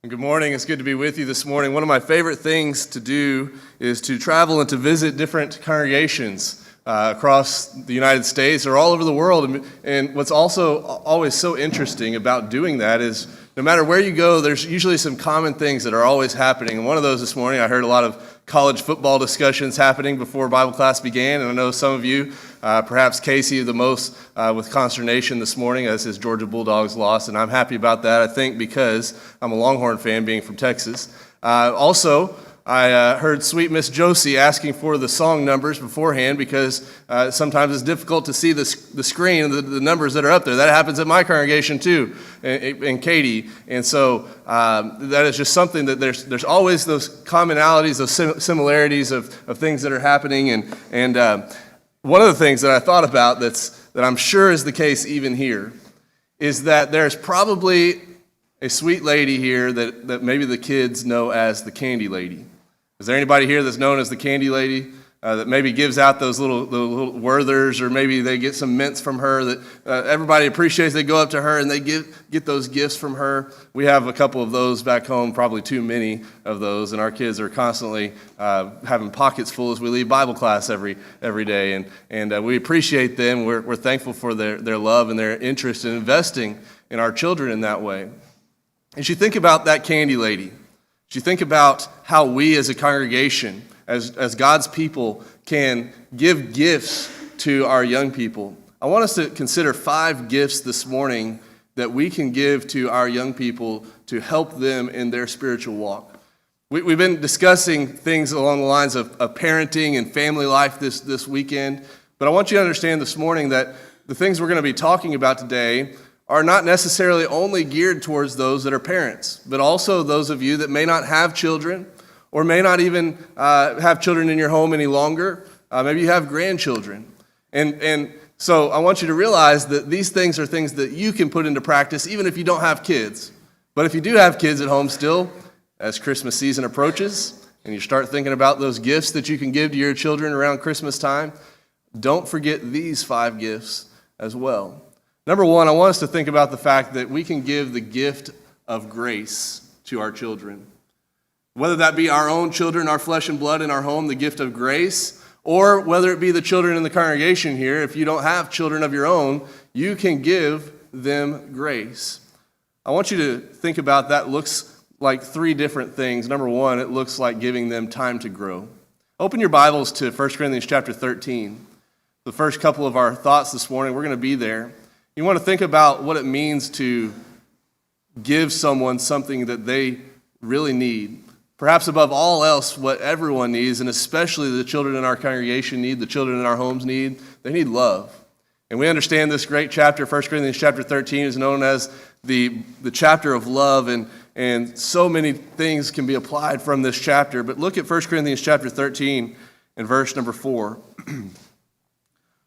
Good morning. It's good to be with you this morning. One of my favorite things to do is to travel and to visit different congregations across the United States or all over the world. And what's also always so interesting about doing that is no matter where you go, there's usually some common things that are always happening. And one of those this morning, I heard a lot of college football discussions happening before Bible class began. And I know some of you, perhaps Casey the most with consternation this morning as his Georgia Bulldogs lost. And I'm happy about that, I think, because I'm a Longhorn fan being from Texas. Also, I heard sweet Miss Josie asking for the song numbers beforehand because sometimes it's difficult to see the screen and the numbers that are up there. That happens at my congregation too, and Katie. And so that is just something that there's always those commonalities, those similarities of things that are happening. And one of the things that I thought about that I'm sure is the case even here is that there's probably a sweet lady here that maybe the kids know as the candy lady. Is there anybody here that's known as the candy lady that maybe gives out those little Werthers, or maybe they get some mints from her that everybody appreciates? They go up to her and they get those gifts from her. We have a couple of those back home, probably too many of those, and our kids are constantly having pockets full as we leave Bible class every day, and we appreciate them. We're thankful for their love and their interest in investing in our children in that way. As you think about that candy lady, as you think about how we as a congregation, as God's people, can give gifts to our young people, I want us to consider 5 gifts this morning that we can give to our young people to help them in their spiritual walk. We've been discussing things along the lines of parenting and family life this weekend, but I want you to understand this morning that the things we're going to be talking about today are not necessarily only geared towards those that are parents, but also those of you that may not have children or may not even have children in your home any longer. Maybe you have grandchildren. And so I want you to realize that these things are things that you can put into practice even if you don't have kids. But if you do have kids at home still, as Christmas season approaches and you start thinking about those gifts that you can give to your children around Christmas time, don't forget these 5 gifts as well. Number 1, I want us to think about the fact that we can give the gift of grace to our children. Whether that be our own children, our flesh and blood in our home, the gift of grace, or whether it be the children in the congregation here, if you don't have children of your own, you can give them grace. I want you to think about that looks like 3 different things. Number 1, it looks like giving them time to grow. Open your Bibles to 1 Corinthians chapter 13. The first couple of our thoughts this morning, we're going to be there. You want to think about what it means to give someone something that they really need. Perhaps above all else, what everyone needs, and especially the children in our congregation need, the children in our homes need, they need love. And we understand this great chapter, 1 Corinthians chapter 13, is known as the chapter of love, and so many things can be applied from this chapter. But look at 1 Corinthians chapter 13 and verse number 4.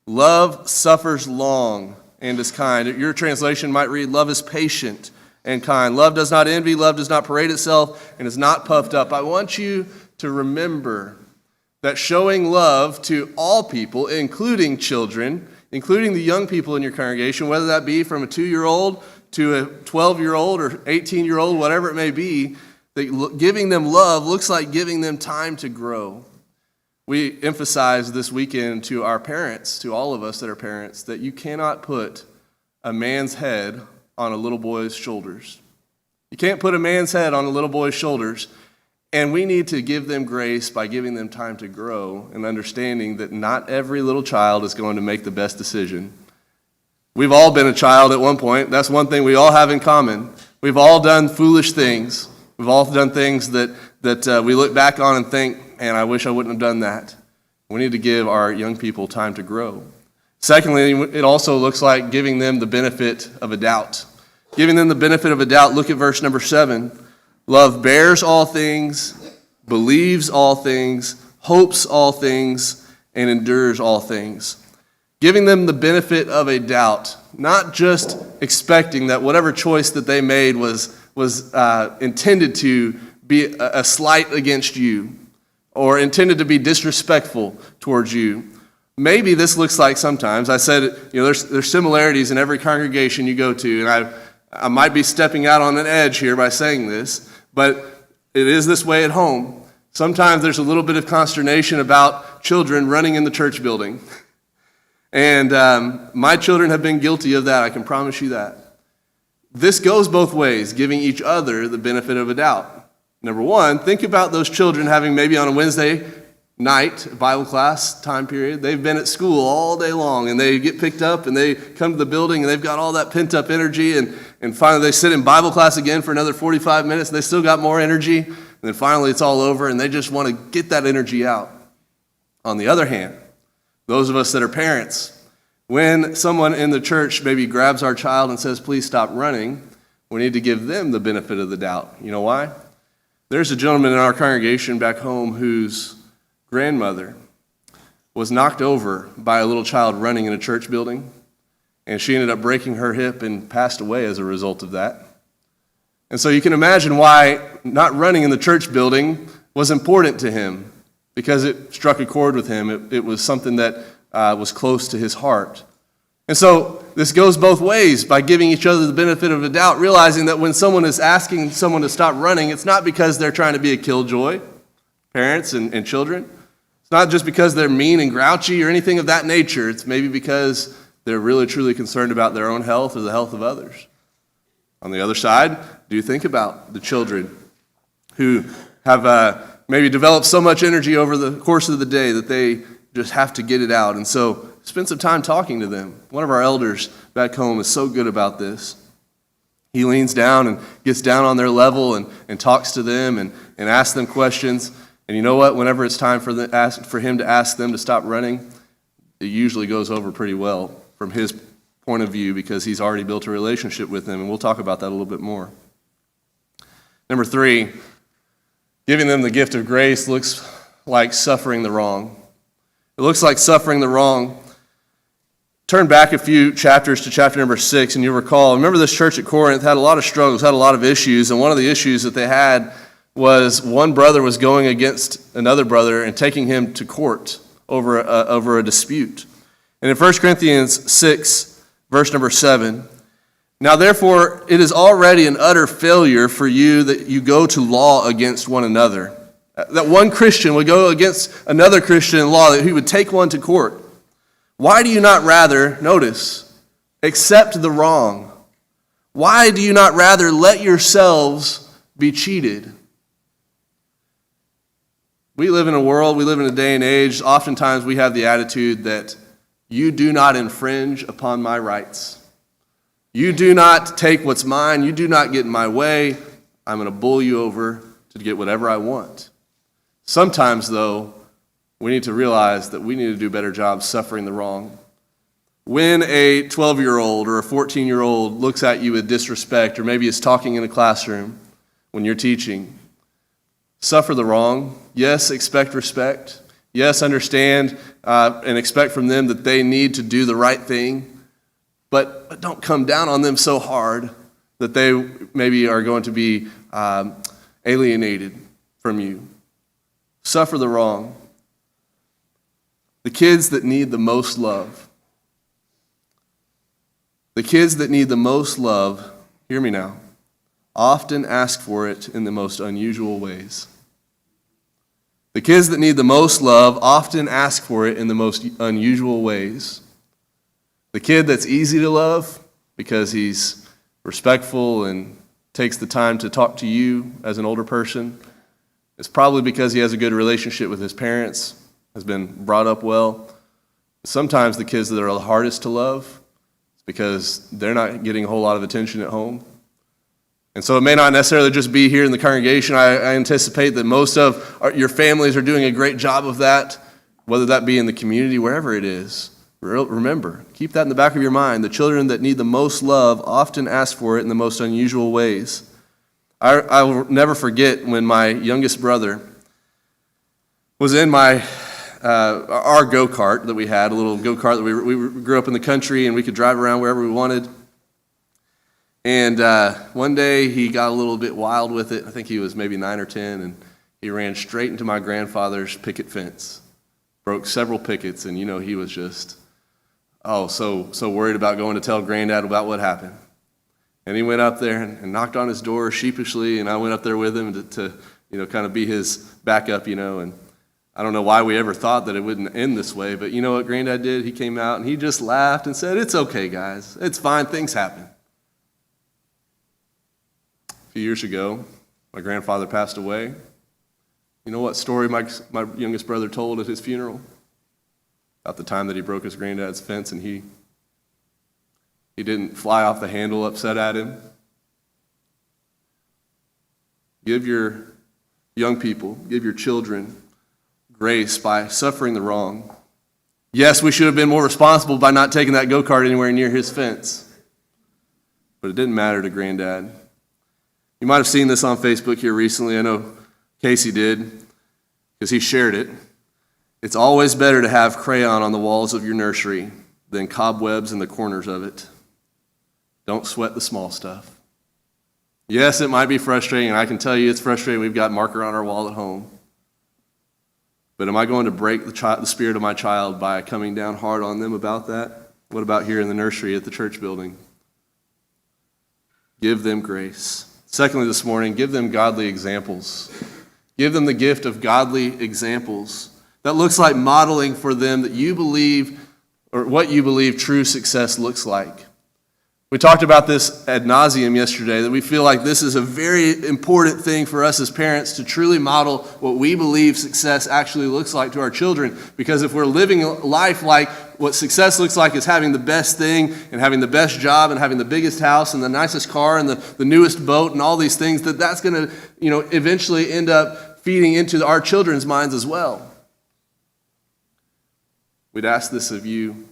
Love suffers long and is kind. Your translation might read, love is patient and kind. Love does not envy, love does not parade itself, and is not puffed up. I want you to remember that showing love to all people, including children, including the young people in your congregation, whether that be from a 2-year-old to a 12-year-old or 18-year-old, whatever it may be, that giving them love looks like giving them time to grow. We emphasize this weekend to our parents, to all of us that are parents, that you cannot put a man's head on a little boy's shoulders. You can't put a man's head on a little boy's shoulders, and we need to give them grace by giving them time to grow and understanding that not every little child is going to make the best decision. We've all been a child at one point. That's one thing we all have in common. We've all done foolish things. We've all done things that we look back on and think, and I wish I wouldn't have done that. We need to give our young people time to grow. Secondly, it also looks like giving them the benefit of a doubt. Giving them the benefit of a doubt. Look at verse number 7. Love bears all things, believes all things, hopes all things, and endures all things. Giving them the benefit of a doubt. Not just expecting that whatever choice that they made was intended to be a slight against you, or intended to be disrespectful towards you. Maybe this looks like sometimes, I said, there's similarities in every congregation you go to, and I might be stepping out on an edge here by saying this, but it is this way at home. Sometimes there's a little bit of consternation about children running in the church building. And my children have been guilty of that, I can promise you that. This goes both ways, giving each other the benefit of a doubt. Number one, think about those children having maybe on a Wednesday night, Bible class time period, they've been at school all day long, and they get picked up, and they come to the building, and they've got all that pent-up energy, and finally they sit in Bible class again for another 45 minutes, and they still got more energy, and then finally it's all over, and they just want to get that energy out. On the other hand, those of us that are parents, when someone in the church maybe grabs our child and says, please stop running, we need to give them the benefit of the doubt. You know why? There's a gentleman in our congregation back home whose grandmother was knocked over by a little child running in a church building, and she ended up breaking her hip and passed away as a result of that. And so you can imagine why not running in the church building was important to him, because it struck a chord with him. It was something that was close to his heart. And so this goes both ways by giving each other the benefit of the doubt, realizing that when someone is asking someone to stop running, it's not because they're trying to be a killjoy, parents and children. It's not just because they're mean and grouchy or anything of that nature. It's maybe because they're really truly concerned about their own health or the health of others. On the other side, do think about the children who have maybe developed so much energy over the course of the day that they just have to get it out. And so spend some time talking to them. One of our elders back home is so good about this. He leans down and gets down on their level and talks to them and asks them questions. And you know what? Whenever it's time for him to ask them to stop running, it usually goes over pretty well from his point of view, because he's already built a relationship with them. And we'll talk about that a little bit more. Number 3, giving them the gift of grace looks like suffering the wrong. It looks like suffering the wrong. Turn back a few chapters to chapter number 6, and you'll recall, remember this church at Corinth had a lot of struggles, had a lot of issues, and one of the issues that they had was one brother was going against another brother and taking him to court over a dispute. And in 1 Corinthians 6, verse number 7, now therefore it is already an utter failure for you that you go to law against one another. That one Christian would go against another Christian in law, that he would take one to court. Why do you not rather, notice, accept the wrong? Why do you not rather let yourselves be cheated? We live in a world, we live in a day and age, oftentimes we have the attitude that you do not infringe upon my rights. You do not take what's mine. You do not get in my way. I'm going to bull you over to get whatever I want. Sometimes, though, we need to realize that we need to do a better job suffering the wrong. When a 12-year-old or a 14-year-old looks at you with disrespect, or maybe is talking in a classroom when you're teaching, suffer the wrong. Yes, expect respect. Yes, understand and expect from them that they need to do the right thing, but don't come down on them so hard that they maybe are going to be alienated from you. Suffer the wrong. The kids that need the most love. The kids that need the most love, hear me now, often ask for it in the most unusual ways. The kids that need the most love often ask for it in the most unusual ways. The kid that's easy to love because he's respectful and takes the time to talk to you as an older person, it's probably because he has a good relationship with his parents, has been brought up well. Sometimes the kids that are the hardest to love, it's because they're not getting a whole lot of attention at home. And so it may not necessarily just be here in the congregation. I anticipate that most of your families are doing a great job of that, whether that be in the community, wherever it is. Remember, keep that in the back of your mind. The children that need the most love often ask for it in the most unusual ways. I will never forget when my youngest brother was in our go-kart that we had, a little go-kart that we grew up in the country and we could drive around wherever we wanted. And one day he got a little bit wild with it. I think he was maybe 9 or 10, and he ran straight into my grandfather's picket fence, broke several pickets, and he was just, so worried about going to tell Granddad about what happened. And he went up there and knocked on his door sheepishly, and I went up there with him to kind of be his backup, and I don't know why we ever thought that it wouldn't end this way, but you know what Granddad did? He came out and he just laughed and said, "It's okay, guys. It's fine. Things happen." A few years ago, my grandfather passed away. You know what story my youngest brother told at his funeral? About the time that he broke his granddad's fence and he didn't fly off the handle upset at him. Give your young people, give your children grace by suffering the wrong. Yes, we should have been more responsible by not taking that go-kart anywhere near his fence. But it didn't matter to Granddad. You might have seen this on Facebook here recently. I know Casey did, because he shared it. It's always better to have crayon on the walls of your nursery than cobwebs in the corners of it. Don't sweat the small stuff. Yes, it might be frustrating, and I can tell you it's frustrating. We've got marker on our wall at home. But am I going to break the spirit of my child by coming down hard on them about that? What about here in the nursery at the church building? Give them grace. Secondly, this morning, give them godly examples. Give them the gift of godly examples. That looks like modeling for them that you believe, or what you believe true success looks like. We talked about this ad nauseum yesterday, that we feel like this is a very important thing for us as parents to truly model what we believe success actually looks like to our children. Because if we're living life like what success looks like is having the best thing and having the best job and having the biggest house and the nicest car and the newest boat and all these things, that's going to eventually end up feeding into our children's minds as well. We'd ask this of you.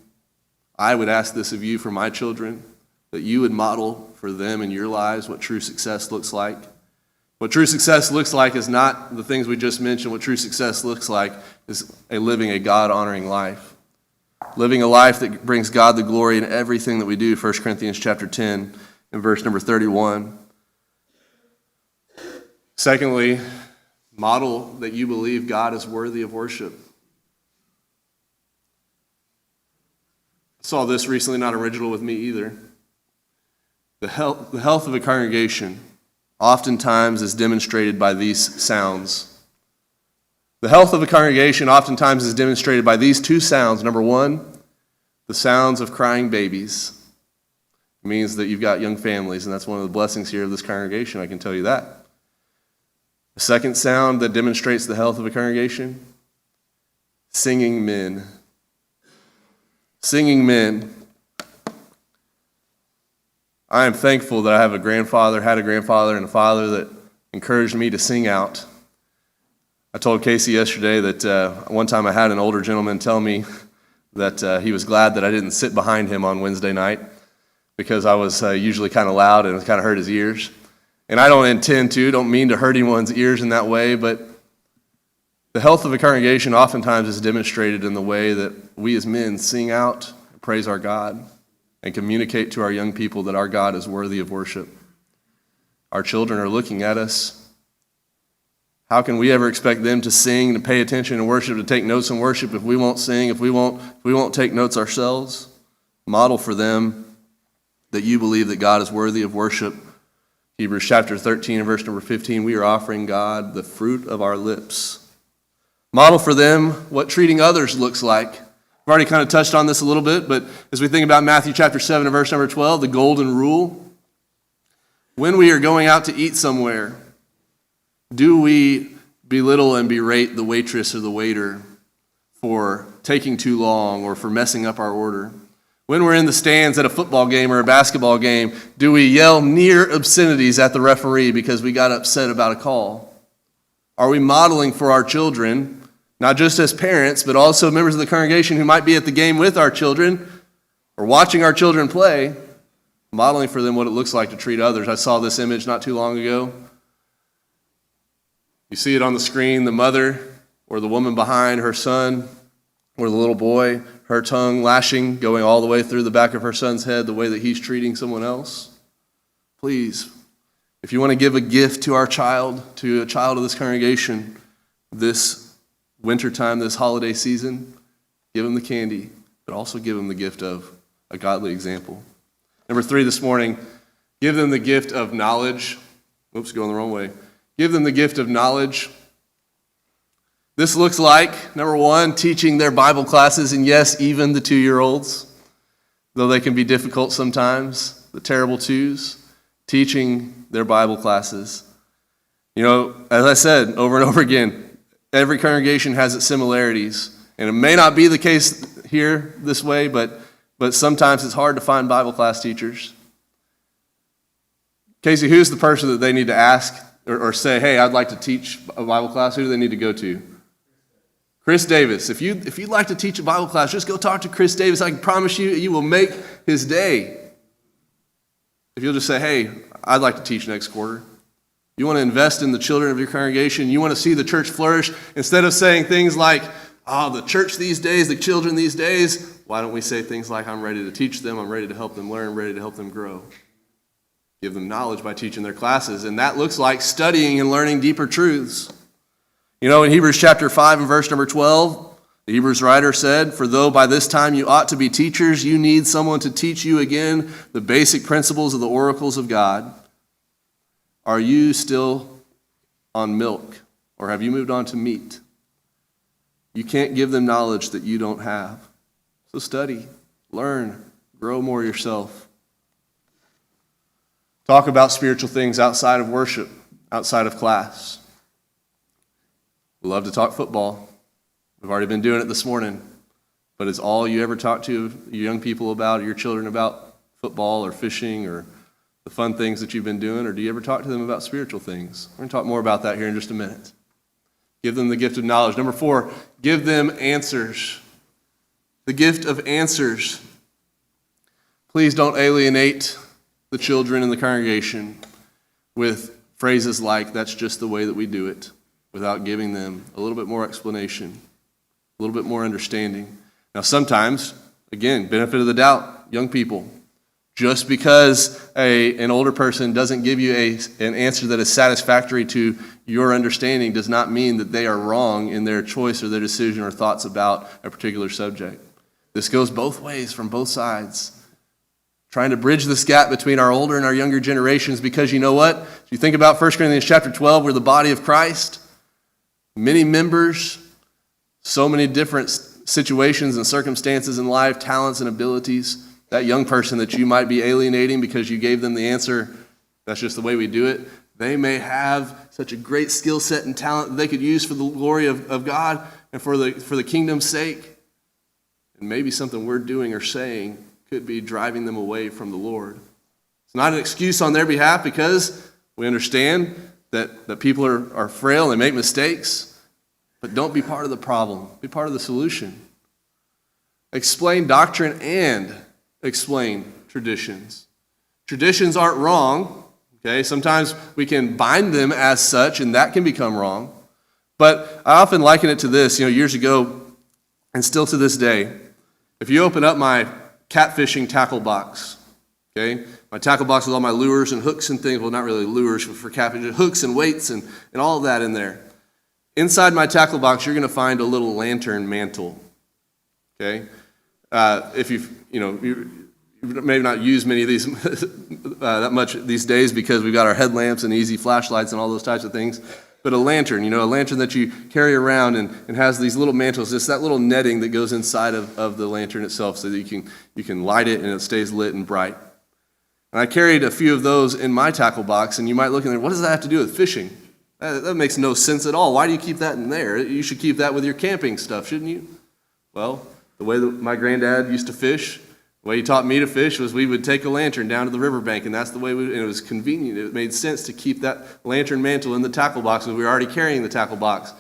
I would ask this of you for my children, that you would model for them in your lives what true success looks like. What true success looks like is not the things we just mentioned. What true success looks like is living a God-honoring life. Living a life that brings God the glory in everything that we do, 1 Corinthians chapter 10 and verse number 31. Secondly, model that you believe God is worthy of worship. I saw this recently, not original with me either. The health of a congregation oftentimes is demonstrated by these sounds. The health of a congregation oftentimes is demonstrated by these two sounds. Number one, the sounds of crying babies. It means that you've got young families, and that's one of the blessings here of this congregation, I can tell you that. The second sound that demonstrates the health of a congregation, singing men. Singing men. I am thankful that I had a grandfather and a father that encouraged me to sing out. I told Casey yesterday that one time I had an older gentleman tell me that he was glad that I didn't sit behind him on Wednesday night because I was usually kind of loud and it kind of hurt his ears. And I don't mean to hurt anyone's ears in that way, but the health of a congregation oftentimes is demonstrated in the way that we as men sing out, praise our God, and communicate to our young people that our God is worthy of worship. Our children are looking at us. How can we ever expect them to sing, to pay attention in worship, to take notes in worship if we won't sing, if we won't take notes ourselves? Model for them that you believe that God is worthy of worship. Hebrews chapter 13 and verse number 15, we are offering God the fruit of our lips. Model for them what treating others looks like. I've already kind of touched on this a little bit, but as we think about Matthew chapter 7 and verse number 12, the golden rule, when we are going out to eat somewhere, do we belittle and berate the waitress or the waiter for taking too long or for messing up our order? When we're in the stands at a football game or a basketball game, do we yell near obscenities at the referee because we got upset about a call? Are we modeling for our children, not just as parents, but also members of the congregation who might be at the game with our children or watching our children play, modeling for them what it looks like to treat others? I saw this image not too long ago. You see it on the screen, the mother or the woman behind her son or the little boy, her tongue lashing, going all the way through the back of her son's head, the way that he's treating someone else. Please, if you want to give a gift to our child, to a child of this congregation, this wintertime, this holiday season, give them the candy, but also give them the gift of a godly example. Number 3 this morning, Give them the gift of knowledge. Oops, going the wrong way. Give them the gift of knowledge. This looks like, number one, teaching their Bible classes, and yes, even the 2-year-olds, though they can be difficult sometimes, the terrible twos, teaching their Bible classes. You know, as I said over and over again, every congregation has its similarities, and it may not be the case here this way, but sometimes it's hard to find Bible class teachers. Casey, who's the person that they need to ask or say, hey, I'd like to teach a Bible class? Who do they need to go to? Chris Davis. If you'd like to teach a Bible class, just go talk to Chris Davis. I can promise you, you will make his day. If you'll just say, hey, I'd like to teach next quarter. You want to invest in the children of your congregation. You want to see the church flourish. Instead of saying things like, oh, the church these days, the children these days, why don't we say things like, I'm ready to teach them, I'm ready to help them learn, ready to help them grow. Give them knowledge by teaching their classes. And that looks like studying and learning deeper truths. You know, in Hebrews chapter 5 and verse number 12, the Hebrews writer said, for though by this time you ought to be teachers, you need someone to teach you again the basic principles of the oracles of God. Are you still on milk, or have you moved on to meat? You can't give them knowledge that you don't have. So study, learn, grow more yourself. Talk about spiritual things outside of worship, outside of class. We love to talk football. We've already been doing it this morning. But is all you ever talk to your young people about, or your children about football or fishing or the fun things that you've been doing, or do you ever talk to them about spiritual things? We're going to talk more about that here in just a minute. Give them the gift of knowledge. Number 4, give them answers. The gift of answers. Please don't alienate the children in the congregation with phrases like, that's just the way that we do it, without giving them a little bit more explanation, a little bit more understanding. Now sometimes, again, benefit of the doubt, young people, just because an older person doesn't give you an answer that is satisfactory to your understanding does not mean that they are wrong in their choice or their decision or thoughts about a particular subject. This goes both ways from both sides. Trying to bridge this gap between our older and our younger generations, because you know what? If you think about 1 Corinthians chapter 12, we're the body of Christ. Many members, so many different situations and circumstances in life, talents and abilities. That young person that you might be alienating because you gave them the answer, that's just the way we do it. They may have such a great skill set and talent that they could use for the glory of God and for the kingdom's sake. And maybe something we're doing or saying could be driving them away from the Lord. It's not an excuse on their behalf, because we understand that people are frail and make mistakes, but don't be part of the problem. Be part of the solution. Explain doctrine and explain traditions. Traditions aren't wrong, okay? Sometimes we can bind them as such, and that can become wrong. But I often liken it to this, years ago, and still to this day. If you open up my catfishing tackle box, okay? My tackle box with all my lures and hooks and things, well, not really lures for catfishing, hooks and weights and all of that in there. Inside my tackle box, you're going to find a little lantern mantle, okay? If you may not use many of these that much these days because we've got our headlamps and easy flashlights and all those types of things. But a lantern that you carry around and has these little mantles, just that little netting that goes inside of the lantern itself so that you can light it and it stays lit and bright. And I carried a few of those in my tackle box, and you might look in there, what does that have to do with fishing? That makes no sense at all. Why do you keep that in there? You should keep that with your camping stuff, shouldn't you? Well, the way that my granddad used to fish, the way he taught me to fish was we would take a lantern down to the riverbank, and that's the way and it was convenient. It made sense to keep that lantern mantle in the tackle box because we were already carrying the tackle box.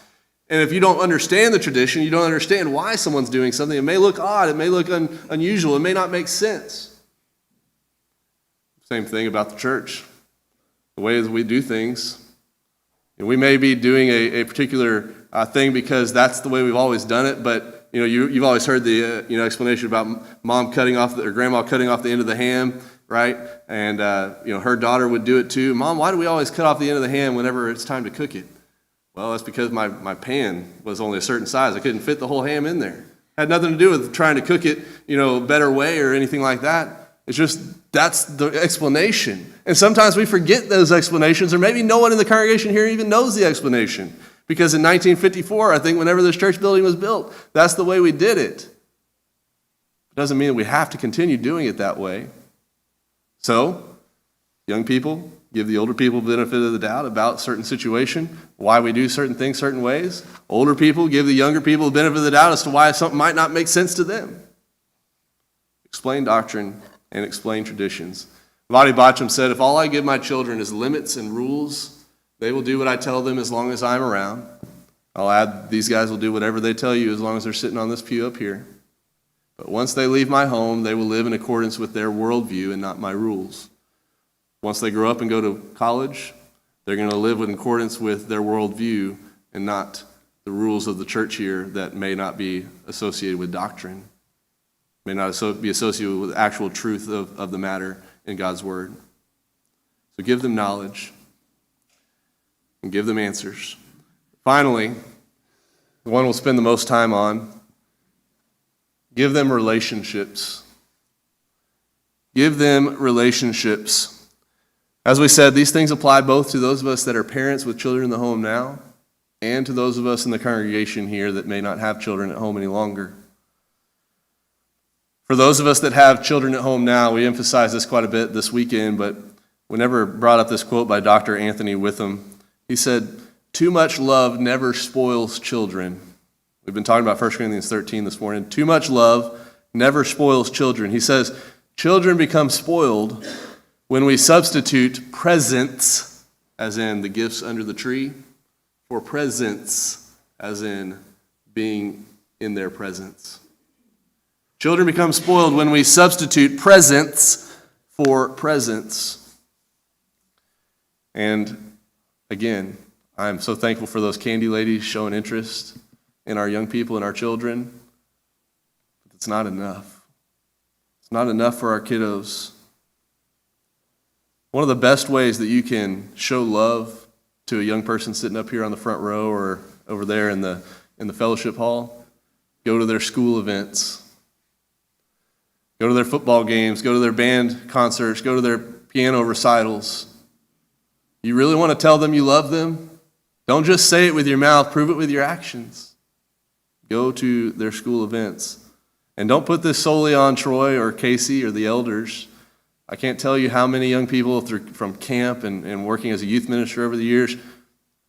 And if you don't understand the tradition, you don't understand why someone's doing something, it may look odd, it may look unusual, it may not make sense. Same thing about the church. The way that we do things. We may be doing a particular thing because that's the way we've always done it, but you've always heard the explanation about mom cutting off or grandma cutting off the end of the ham, right? And her daughter would do it too. Mom, why do we always cut off the end of the ham whenever it's time to cook it? Well, that's because my pan was only a certain size. I couldn't fit the whole ham in there. It had nothing to do with trying to cook it, a better way or anything like that. It's just, that's the explanation. And sometimes we forget those explanations, or maybe no one in the congregation here even knows the explanation. Because in 1954, I think whenever this church building was built, that's the way we did it. It doesn't mean that we have to continue doing it that way. So, young people, give the older people the benefit of the doubt about certain situation, why we do certain things certain ways. Older people, give the younger people the benefit of the doubt as to why something might not make sense to them. Explain doctrine and explain traditions. Vadi Bacham said, if all I give my children is limits and rules, they will do what I tell them as long as I'm around. I'll add, these guys will do whatever they tell you as long as they're sitting on this pew up here. But once they leave my home, they will live in accordance with their worldview and not my rules. Once they grow up and go to college, they're going to live in accordance with their worldview and not the rules of the church here that may not be associated with doctrine, may not be associated with actual truth of the matter in God's word. So give them knowledge and give them answers. Finally, the one we'll spend the most time on, give them relationships. Give them relationships. As we said, these things apply both to those of us that are parents with children in the home now and to those of us in the congregation here that may not have children at home any longer. For those of us that have children at home now, we emphasize this quite a bit this weekend, but we never brought up this quote by Dr. Anthony Witham. He said, too much love never spoils children. We've been talking about 1 Corinthians 13 this morning. Too much love never spoils children. He says, children become spoiled when we substitute presents, as in the gifts under the tree, for presence, as in being in their presence. Children become spoiled when we substitute presents for presents. And again, I'm so thankful for those candy ladies showing interest in our young people and our children. But it's not enough. It's not enough for our kiddos. One of the best ways that you can show love to a young person sitting up here on the front row or over there in the fellowship hall, go to their school events. Go to their football games, go to their band concerts, go to their piano recitals. You really want to tell them you love them? Don't just say it with your mouth, prove it with your actions. Go to their school events. And don't put this solely on Troy or Casey or the elders. I can't tell you how many young people from camp and working as a youth minister over the years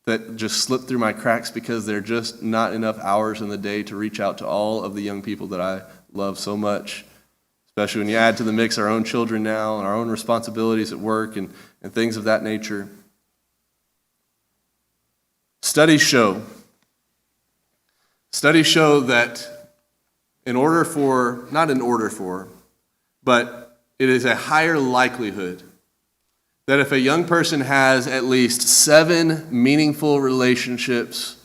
that just slip through my cracks because there are just not enough hours in the day to reach out to all of the young people that I love so much. Especially when you add to the mix our own children now and our own responsibilities at work and things of that nature. Studies show that but it is a higher likelihood that if a young person has at least 7 meaningful relationships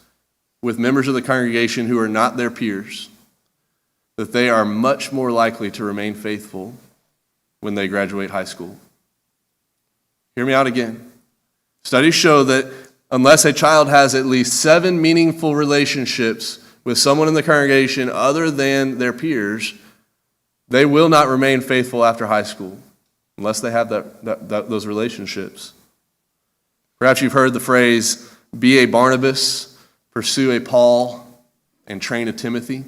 with members of the congregation who are not their peers, that they are much more likely to remain faithful when they graduate high school. Hear me out again. Studies show that unless a child has at least 7 meaningful relationships with someone in the congregation other than their peers, they will not remain faithful after high school unless they have those relationships. Perhaps you've heard the phrase, be a Barnabas, pursue a Paul, and train a Timothy.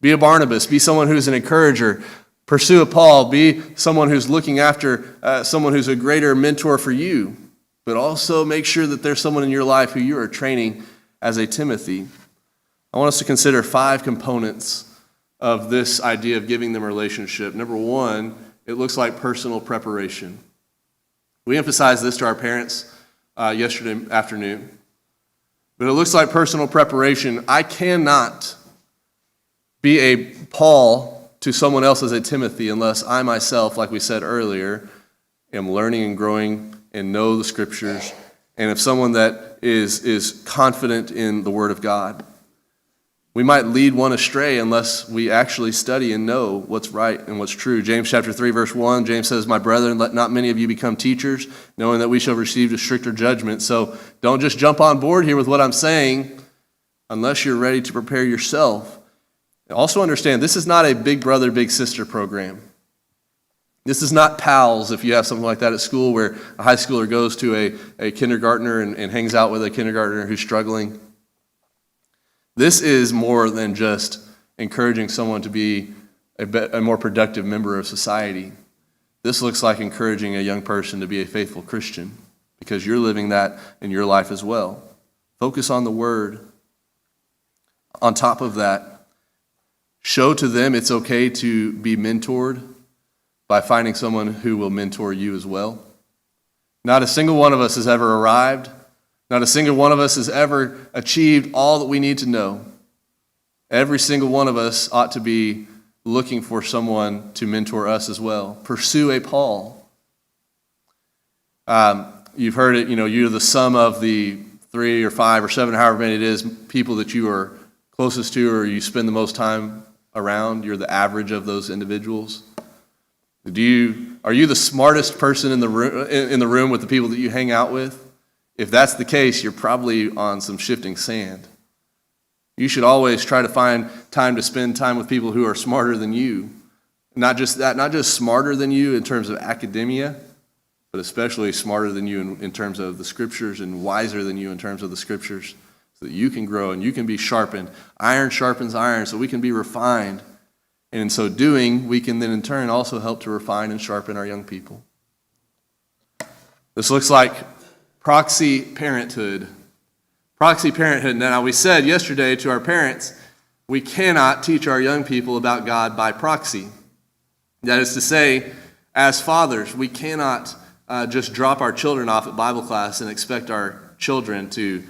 Be a Barnabas, be someone who's an encourager. Pursue a Paul, be someone who's looking after someone who's a greater mentor for you. But also make sure that there's someone in your life who you are training as a Timothy. I want us to consider 5 components of this idea of giving them a relationship. Number 1, it looks like personal preparation. We emphasized this to our parents yesterday afternoon. But it looks like personal preparation. I cannot be a Paul to someone else as a Timothy unless I myself, like we said earlier, am learning and growing and know the scriptures, and if someone that is confident in the Word of God. We might lead one astray unless we actually study and know what's right and what's true. James chapter 3, verse 1, James says, my brethren, let not many of you become teachers, knowing that we shall receive a stricter judgment. So don't just jump on board here with what I'm saying unless you're ready to prepare yourself. Also understand, this is not a big brother, big sister program. This is not pals if you have something like that at school where a high schooler goes to a kindergartner and hangs out with a kindergartner who's struggling. This is more than just encouraging someone to be a more productive member of society. This looks like encouraging a young person to be a faithful Christian because you're living that in your life as well. Focus on the Word. On top of that, show to them it's okay to be mentored by finding someone who will mentor you as well. Not a single one of us has ever arrived. Not a single one of us has ever achieved all that we need to know. Every single one of us ought to be looking for someone to mentor us as well. Pursue a Paul. You've heard it, you're the sum of the 3 or 5 or 7, however many it is, people that you are closest to or you spend the most time around. You're the average of those individuals. Are you the smartest person in the room with the people that you hang out with? If that's the case, you're probably on some shifting sand. You should always try to find time to spend time with people who are smarter than you. Not just that, not just smarter than you in terms of academia, but especially smarter than you in terms of the Scriptures and wiser than you in terms of the Scriptures, so that you can grow and you can be sharpened. Iron sharpens iron, so we can be refined. And in so doing, we can then in turn also help to refine and sharpen our young people. This looks like proxy parenthood. Proxy parenthood. Now, we said yesterday to our parents, we cannot teach our young people about God by proxy. That is to say, as fathers, we cannot just drop our children off at Bible class and expect our children to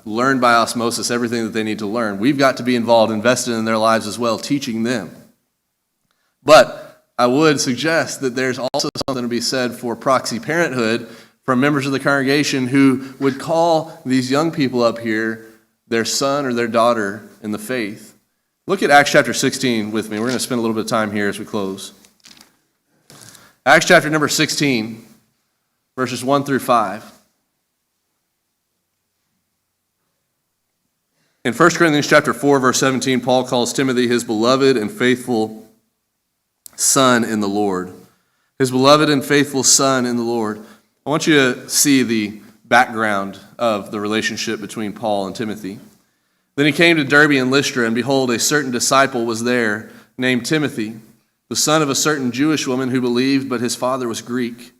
learn by osmosis everything that they need to learn. We've got to be involved, invested in their lives as well, teaching them. But I would suggest that there's also something to be said for proxy parenthood from members of the congregation who would call these young people up here their son or their daughter in the faith. Look at Acts chapter 16 with me. We're going to spend a little bit of time here as we close. Acts chapter number 16, verses 1 through 5. In 1 Corinthians chapter 4, verse 17, Paul calls Timothy his beloved and faithful son in the Lord. His beloved and faithful son in the Lord. I want you to see the background of the relationship between Paul and Timothy. Then he came to Derbe and Lystra, and behold, a certain disciple was there named Timothy, the son of a certain Jewish woman who believed, but his father was Greek.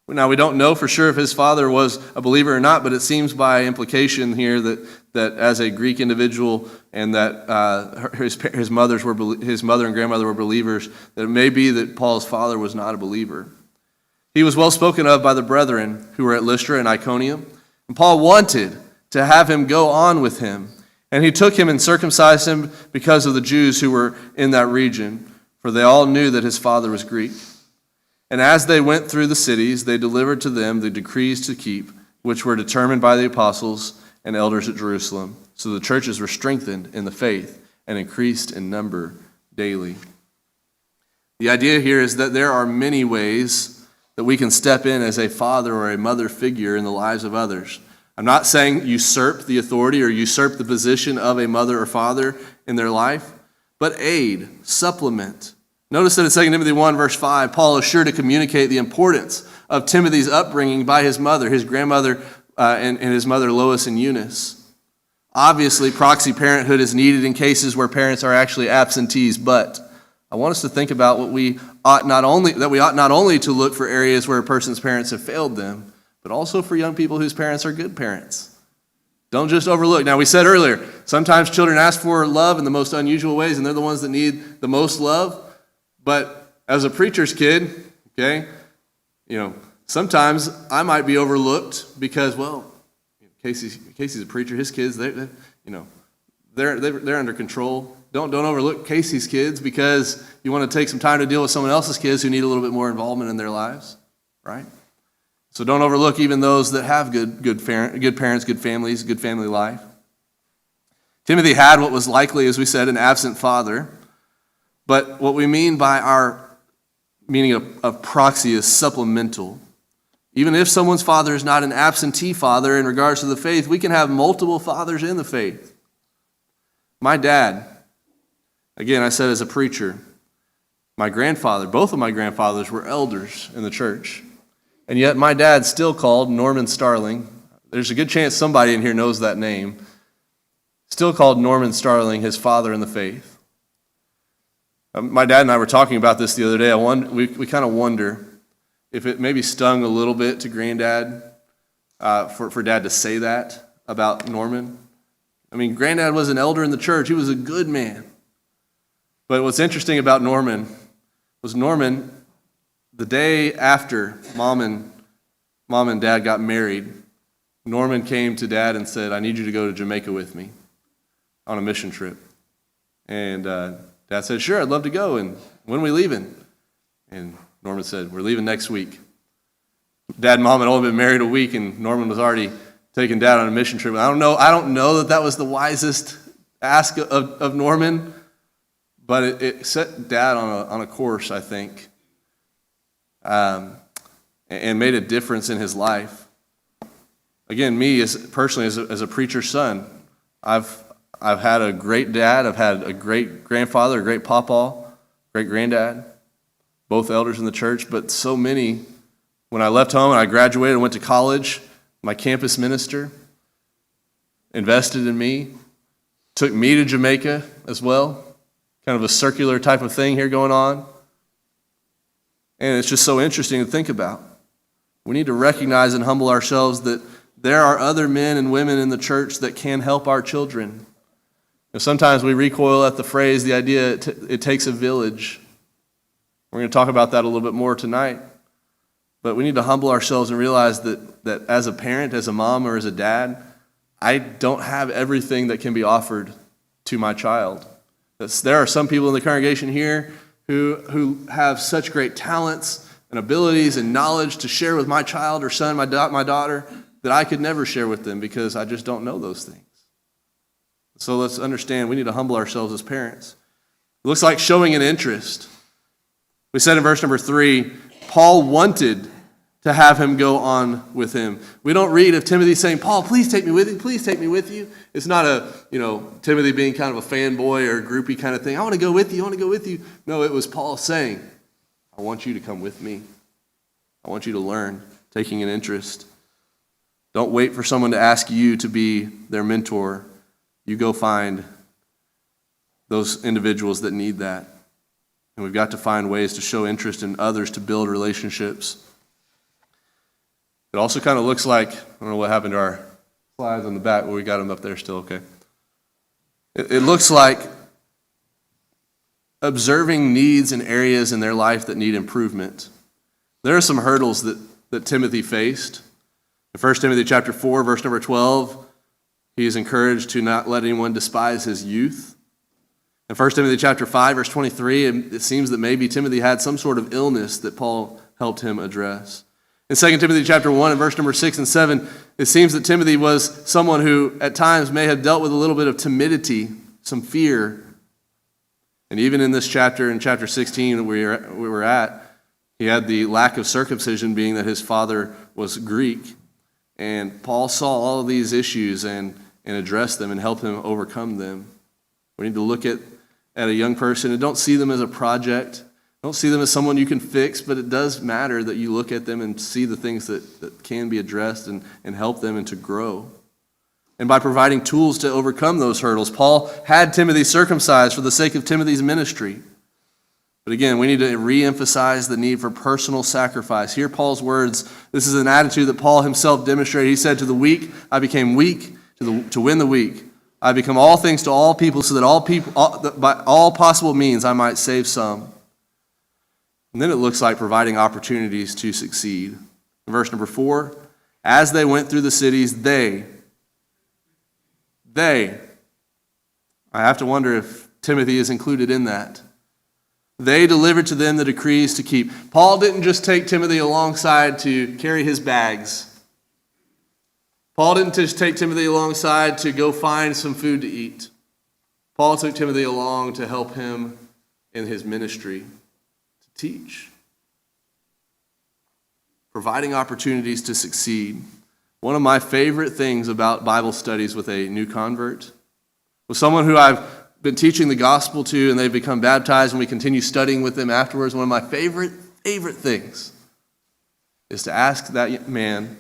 Now, we don't know for sure if his father was a believer or not, but it seems by implication here that as a Greek individual and that his mother and grandmother were believers, that it may be that Paul's father was not a believer. He was well spoken of by the brethren who were at Lystra and Iconium, and Paul wanted to have him go on with him. And he took him and circumcised him because of the Jews who were in that region, for they all knew that his father was Greek. And as they went through the cities, they delivered to them the decrees to keep, which were determined by the apostles and elders at Jerusalem. So the churches were strengthened in the faith and increased in number daily. The idea here is that there are many ways that we can step in as a father or a mother figure in the lives of others. I'm not saying usurp the authority or usurp the position of a mother or father in their life, but aid, supplement. Notice that in 2 Timothy 1, verse 5, Paul is sure to communicate the importance of Timothy's upbringing by his mother, his grandmother, and his mother Lois and Eunice. Obviously, proxy parenthood is needed in cases where parents are actually absentees, but I want us to think about what we ought not only to look for areas where a person's parents have failed them, but also for young people whose parents are good parents. Don't just overlook. Now, we said earlier, sometimes children ask for love in the most unusual ways, and they're the ones that need the most love. But as a preacher's kid, sometimes I might be overlooked because, Casey's a preacher. His kids, they're under control. Don't overlook Casey's kids because you want to take some time to deal with someone else's kids who need a little bit more involvement in their lives, right? So don't overlook even those that have good parents, good families, good family life. Timothy had what was likely, as we said, an absent father. But what we mean by our meaning of proxy is supplemental. Even if someone's father is not an absentee father in regards to the faith, we can have multiple fathers in the faith. My dad, again, I said as a preacher, Both of my grandfathers were elders in the church. And yet my dad still called Norman Starling. There's a good chance somebody in here knows that name. Still called Norman Starling his father in the faith. My dad and I were talking about this the other day. We kind of wonder if it maybe stung a little bit to Granddad for Dad to say that about Norman. I mean, Granddad was an elder in the church. He was a good man. But what's interesting about Norman was the day after Mom and Dad got married, Norman came to Dad and said, "I need you to go to Jamaica with me on a mission trip." And Dad said, "Sure, I'd love to go. And when are we leaving?" And Norman said, "We're leaving next week." Dad and Mom had only been married a week, and Norman was already taking Dad on a mission trip. I don't know that was the wisest ask of Norman, but it set Dad on a course, I think, and made a difference in his life. Again, me personally as a preacher's son, I've had a great dad, I've had a great grandfather, a great pawpaw, great granddad, both elders in the church, but so many. When I left home and I graduated and went to college, my campus minister invested in me, took me to Jamaica as well, kind of a circular type of thing here going on. And it's just so interesting to think about. We need to recognize and humble ourselves that there are other men and women in the church that can help our children. And sometimes we recoil at the phrase, the idea, it takes a village. We're going to talk about that a little bit more tonight. But we need to humble ourselves and realize that as a parent, as a mom, or as a dad, I don't have everything that can be offered to my child. There are some people in the congregation here who have such great talents and abilities and knowledge to share with my child or son, my daughter, that I could never share with them because I just don't know those things. So let's understand we need to humble ourselves as parents. It looks like showing an interest. We said in verse number 3, Paul wanted to have him go on with him. We don't read of Timothy saying, "Paul, please take me with you, please take me with you." It's not Timothy being kind of a fanboy or a groupie kind of thing. "I want to go with you, I want to go with you." No, it was Paul saying, "I want you to come with me. I want you to learn," taking an interest. Don't wait for someone to ask you to be their mentor. You go find those individuals that need that. And we've got to find ways to show interest in others to build relationships. It also kind of looks like, I don't know what happened to our slides on the back, but we got them up there still, okay. It looks like observing needs and areas in their life that need improvement. There are some hurdles that Timothy faced. In 1 Timothy chapter 4, verse number 12, he is encouraged to not let anyone despise his youth. In 1 Timothy chapter 5, verse 23, it seems that maybe Timothy had some sort of illness that Paul helped him address. In 2 Timothy chapter 1 and verse number 6 and 7, it seems that Timothy was someone who at times may have dealt with a little bit of timidity, some fear. And even in this chapter, in chapter 16 that we were at, he had the lack of circumcision being that his father was Greek. And Paul saw all of these issues and addressed them and helped him overcome them. We need to look at a young person and don't see them as a project. Don't see them as someone you can fix, but it does matter that you look at them and see the things that can be addressed and help them and to grow. And by providing tools to overcome those hurdles, Paul had Timothy circumcised for the sake of Timothy's ministry. But again, we need to re-emphasize the need for personal sacrifice. Hear Paul's words. This is an attitude that Paul himself demonstrated. He said, "To the weak, I became weak to win the weak. I become all things to all people so that by all possible means I might save some." And then it looks like providing opportunities to succeed. In verse number 4, as they went through the cities, they, I have to wonder if Timothy is included in that. They delivered to them the decrees to keep. Paul didn't just take Timothy alongside to carry his bags. Paul didn't just take Timothy alongside to go find some food to eat. Paul took Timothy along to help him in his ministry, to teach. Providing opportunities to succeed. One of my favorite things about Bible studies with a new convert was someone who I've been teaching the gospel to and they've become baptized and we continue studying with them afterwards, one of my favorite things is to ask that man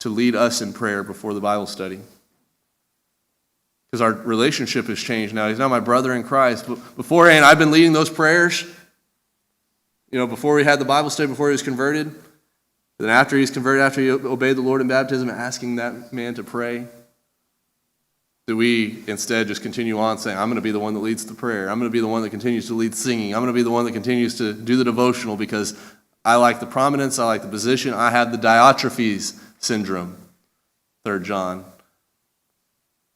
to lead us in prayer before the Bible study. Because our relationship has changed now. He's now my brother in Christ. But beforehand, I've been leading those prayers. Before we had the Bible study, before he was converted. Then after he's converted, after he obeyed the Lord in baptism, asking that man to pray. Do we instead just continue on saying, I'm going to be the one that leads the prayer. I'm going to be the one that continues to lead singing. I'm going to be the one that continues to do the devotional because I like the prominence, I like the position. I have the Diotrephes syndrome, 3 John.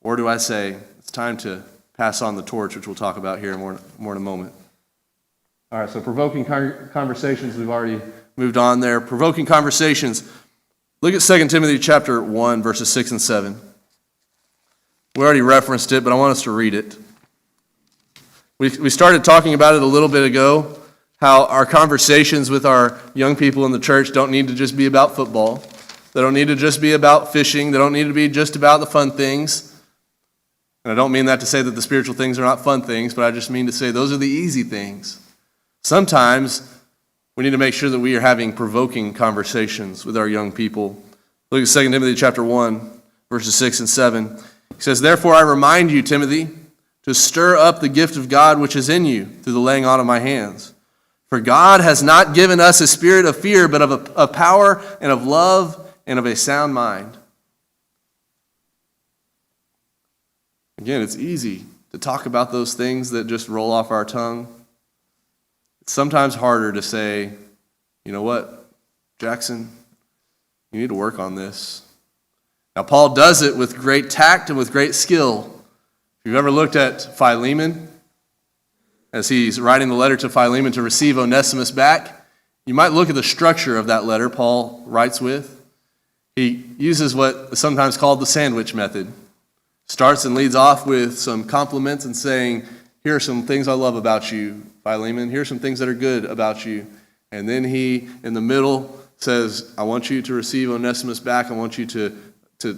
Or do I say, it's time to pass on the torch, which we'll talk about here more in a moment. All right, so provoking conversations, we've already moved on there. Provoking conversations. Look at 2 Timothy chapter 1, verses 6 and 7. We already referenced it, but I want us to read it. We started talking about it a little bit ago, how our conversations with our young people in the church don't need to just be about football. They don't need to just be about fishing. They don't need to be just about the fun things. And I don't mean that to say that the spiritual things are not fun things, but I just mean to say those are the easy things. Sometimes we need to make sure that we are having provoking conversations with our young people. Look at 2 Timothy chapter 1, verses 6 and 7. He says, "Therefore I remind you, Timothy, to stir up the gift of God which is in you through the laying on of my hands. For God has not given us a spirit of fear, but of power and of love and of a sound mind." Again, it's easy to talk about those things that just roll off our tongue. It's sometimes harder to say, you know what, Jackson, you need to work on this. Now, Paul does it with great tact and with great skill. If you've ever looked at Philemon, as he's writing the letter to Philemon to receive Onesimus back, you might look at the structure of that letter Paul writes with. He uses what is sometimes called the sandwich method. Starts and leads off with some compliments and saying, here are some things I love about you, Philemon. Here are some things that are good about you. And then he, in the middle, says, I want you to receive Onesimus back. I want you to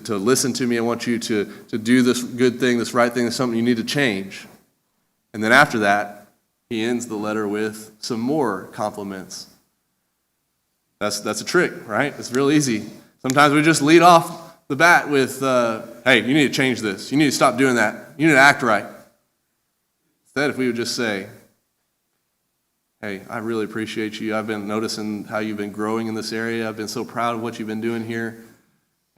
listen to me. I want you to do this good thing, this right thing, something you need to change. And then after that, he ends the letter with some more compliments. That's a trick, right? It's real easy. Sometimes we just lead off the bat with, hey, you need to change this. You need to stop doing that. You need to act right. Instead, if we would just say, hey, I really appreciate you. I've been noticing how you've been growing in this area. I've been so proud of what you've been doing here.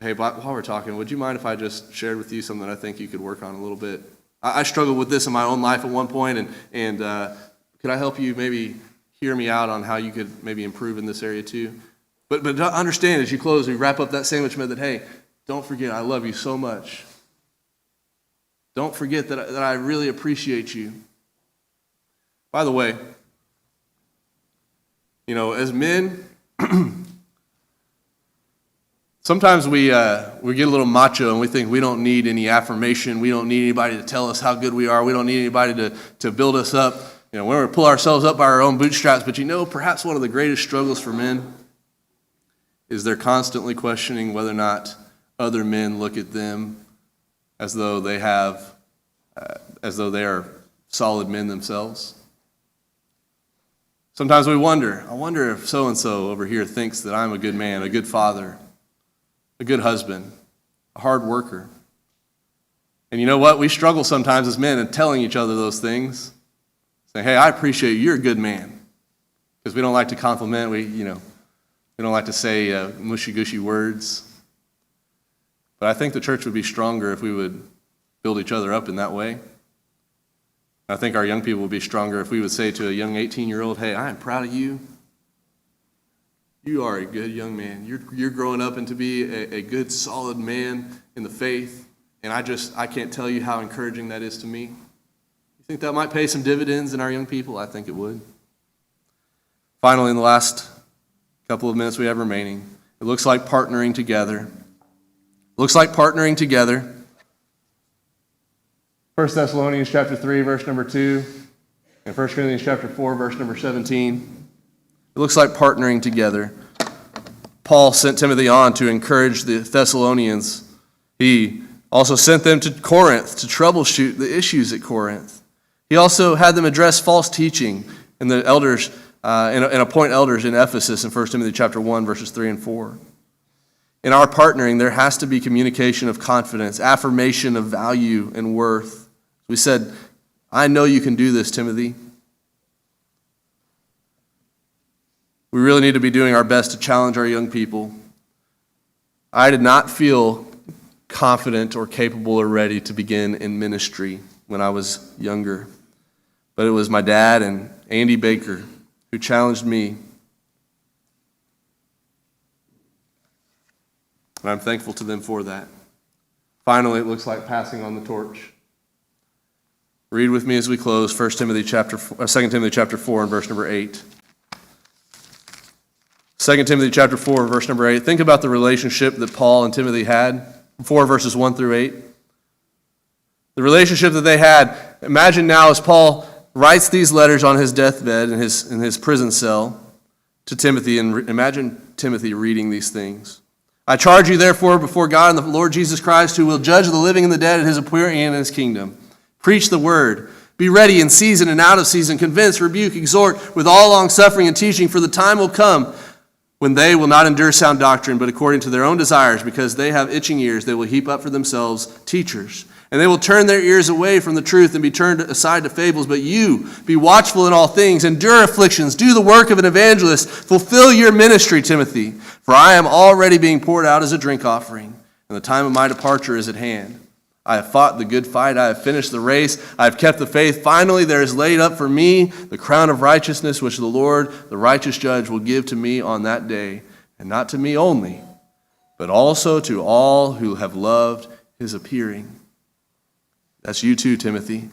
Hey, while we're talking, would you mind if I just shared with you something that I think you could work on a little bit? I struggled with this in my own life at one point, and could I help you maybe hear me out on how you could maybe improve in this area too? But understand, as you close, we wrap up that sandwich method, hey, don't forget, I love you so much. Don't forget that I really appreciate you. By the way, as men, sometimes we get a little macho and we think we don't need any affirmation. We don't need anybody to tell us how good we are. We don't need anybody to build us up. We want to pull ourselves up by our own bootstraps. But perhaps one of the greatest struggles for men is they're constantly questioning whether or not other men look at them as though they are solid men themselves. Sometimes we wonder, I wonder if so-and-so over here thinks that I'm a good man, a good father, a good husband, a hard worker. And you know what? We struggle sometimes as men in telling each other those things. Saying, hey, I appreciate you. You're a good man. Because we don't like to compliment. We don't like to say mushy-gushy words. But I think the church would be stronger if we would build each other up in that way. I think our young people would be stronger if we would say to a young 18-year-old, hey, I am proud of you. You are a good young man. You're growing up into be a good, solid man in the faith. And I can't tell you how encouraging that is to me. You think that might pay some dividends in our young people? I think it would. Finally, in the last couple of minutes we have remaining, it looks like partnering together. Looks like partnering together. 1 Thessalonians chapter 3, verse number 2, and 1 Corinthians chapter 4, verse number 17. It looks like partnering together. Paul sent Timothy on to encourage the Thessalonians. He Also sent them to Corinth to troubleshoot the issues at Corinth. He also had them address false teaching and the elders and appoint elders in Ephesus in 1 Timothy chapter 1, verses 3 and 4. In our partnering, there has to be communication of confidence, affirmation of value and worth. We said, I know you can do this, Timothy. We really need to be doing our best to challenge our young people. I did not feel confident or capable or ready to begin in ministry when I was younger. But it was my dad and Andy Baker who challenged me. And I'm thankful to them for that. Finally, it looks like passing on the torch. Read with me as we close 2 Timothy chapter 4 and verse number 8. 2 Timothy chapter 4, verse number 8. Think about the relationship that Paul and Timothy had. 4 verses 1 through 8. The relationship that they had. Imagine now as Paul writes these letters on his deathbed in his prison cell to Timothy, and imagine Timothy reading these things. I charge you therefore before God and the Lord Jesus Christ, who will judge the living and the dead at his appearing in his kingdom. Preach the word. Be ready in season and out of season. Convince, rebuke, exhort with all longsuffering and teaching, for the time will come when they will not endure sound doctrine, but according to their own desires, because they have itching ears, they will heap up for themselves teachers. And they will turn their ears away from the truth and be turned aside to fables. But you, be watchful in all things, endure afflictions, do the work of an evangelist, fulfill your ministry, Timothy. For I am already being poured out as a drink offering, and the time of my departure is at hand. I have fought the good fight, I have finished the race, I have kept the faith. Finally, there is laid up for me the crown of righteousness, which the Lord, the righteous judge, will give to me on that day, and not to me only, but also to all who have loved his appearing. That's you too, Timothy.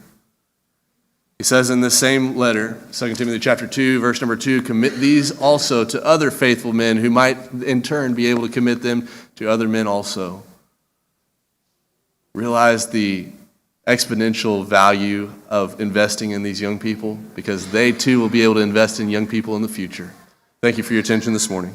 He says in this same letter, 2 Timothy chapter 2, verse number 2, commit these also to other faithful men who might in turn be able to commit them to other men also. Realize the exponential value of investing in these young people, because they too will be able to invest in young people in the future. Thank you for your attention this morning.